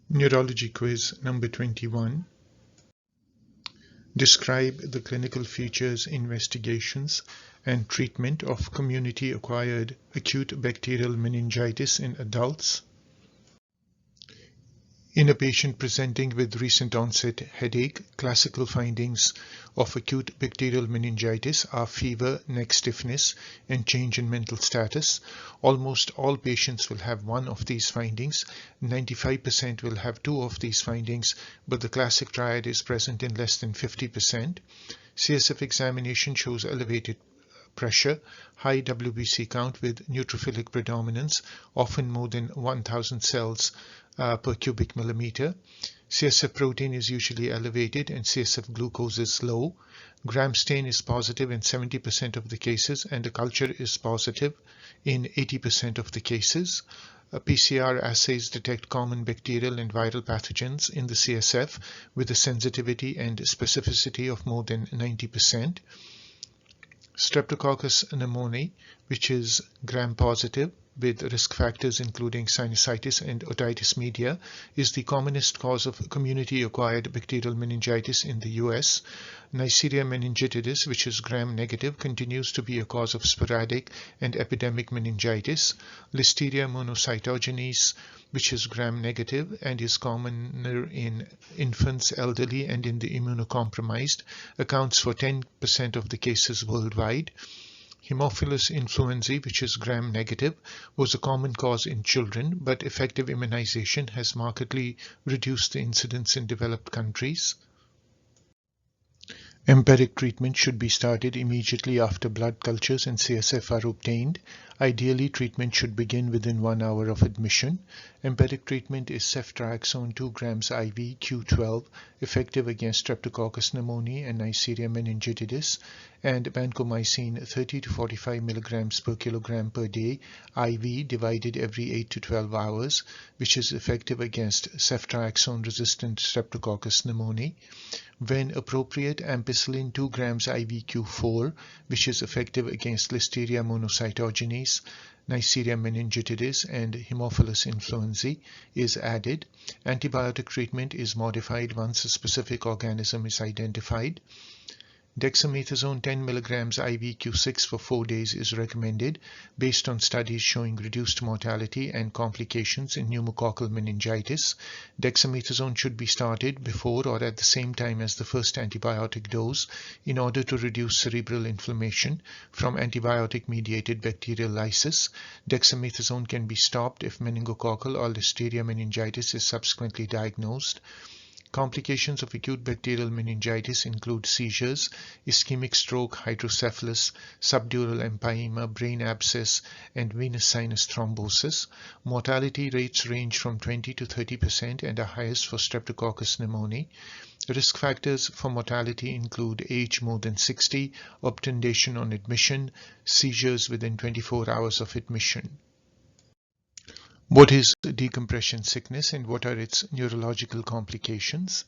Neurology Quiz number 21. Describe the clinical features, investigations, and treatment of community-acquired acute bacterial meningitis in adults. In a patient presenting with recent onset headache, classical findings of acute bacterial meningitis are fever, neck stiffness, and change in mental status. Almost all patients will have one of these findings. 95% will have two of these findings, but the classic triad is present in less than 50%. CSF examination shows elevated pressure, high WBC count with neutrophilic predominance, often more than 1000 cells per cubic millimeter. CSF protein is usually elevated and CSF glucose is low. Gram stain is positive in 70% of the cases and the culture is positive in 80% of the cases. PCR assays detect common bacterial and viral pathogens in the CSF with a sensitivity and specificity of more than 90%. Streptococcus pneumoniae, which is gram-positive with risk factors including sinusitis and otitis media, is the commonest cause of community-acquired bacterial meningitis in the US. Neisseria meningitidis, which is gram-negative, continues to be a cause of sporadic and epidemic meningitis. Listeria monocytogenes, which is gram-negative and is commoner in infants, elderly, and in the immunocompromised, accounts for 10% of the cases worldwide. Haemophilus influenzae, which is gram-negative, was a common cause in children, but effective immunization has markedly reduced the incidence in developed countries. Empiric treatment should be started immediately after blood cultures and CSF are obtained. Ideally, treatment should begin within 1 hour of admission. Empiric treatment is ceftriaxone 2 grams IV Q12, effective against Streptococcus pneumoniae and Neisseria meningitidis, and vancomycin 30 to 45 milligrams per kilogram per day IV divided every 8 to 12 hours, which is effective against ceftriaxone-resistant Streptococcus pneumoniae. When appropriate, ampicillin 2 grams IV Q4, which is effective against Listeria monocytogenes, Neisseria meningitidis, and Haemophilus influenzae, is added. Antibiotic treatment is modified once a specific organism is identified. Dexamethasone 10 mg IV Q6 for 4 days is recommended based on studies showing reduced mortality and complications in pneumococcal meningitis. Dexamethasone should be started before or at the same time as the first antibiotic dose in order to reduce cerebral inflammation from antibiotic-mediated bacterial lysis. Dexamethasone can be stopped if meningococcal or Listeria meningitis is subsequently diagnosed. Complications of acute bacterial meningitis include seizures, ischemic stroke, hydrocephalus, subdural empyema, brain abscess, and venous sinus thrombosis. Mortality rates range from 20 to 30% and are highest for Streptococcus pneumoniae. Risk factors for mortality include age more than 60, obtundation on admission, seizures within 24 hours of admission. What is decompression sickness and what are its neurological complications?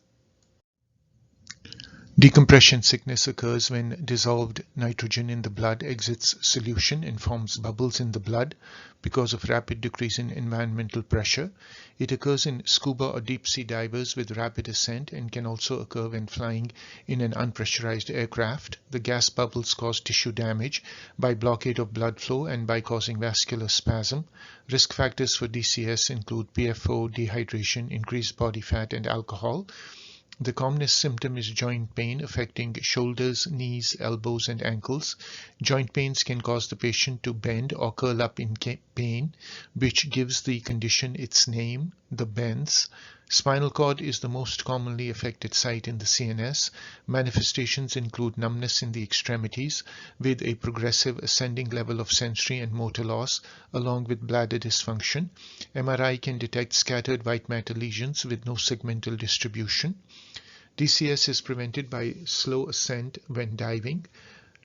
Decompression sickness occurs when dissolved nitrogen in the blood exits solution and forms bubbles in the blood because of rapid decrease in environmental pressure. It occurs in scuba or deep sea divers with rapid ascent and can also occur when flying in an unpressurized aircraft. The gas bubbles cause tissue damage by blockade of blood flow and by causing vascular spasm. Risk factors for DCS include PFO, dehydration, increased body fat, and alcohol. The commonest symptom is joint pain affecting shoulders, knees, elbows, and ankles. Joint pains can cause the patient to bend or curl up in pain, which gives the condition its name, the bends. Spinal cord is the most commonly affected site in the CNS. Manifestations include numbness in the extremities with a progressive ascending level of sensory and motor loss along with bladder dysfunction. MRI can detect scattered white matter lesions with no segmental distribution. DCS is prevented by slow ascent when diving.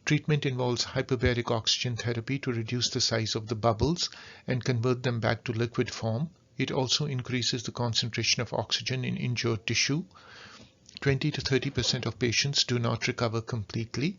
Treatment involves hyperbaric oxygen therapy to reduce the size of the bubbles and convert them back to liquid form. It also increases the concentration of oxygen in injured tissue. 20 to 30% of patients do not recover completely.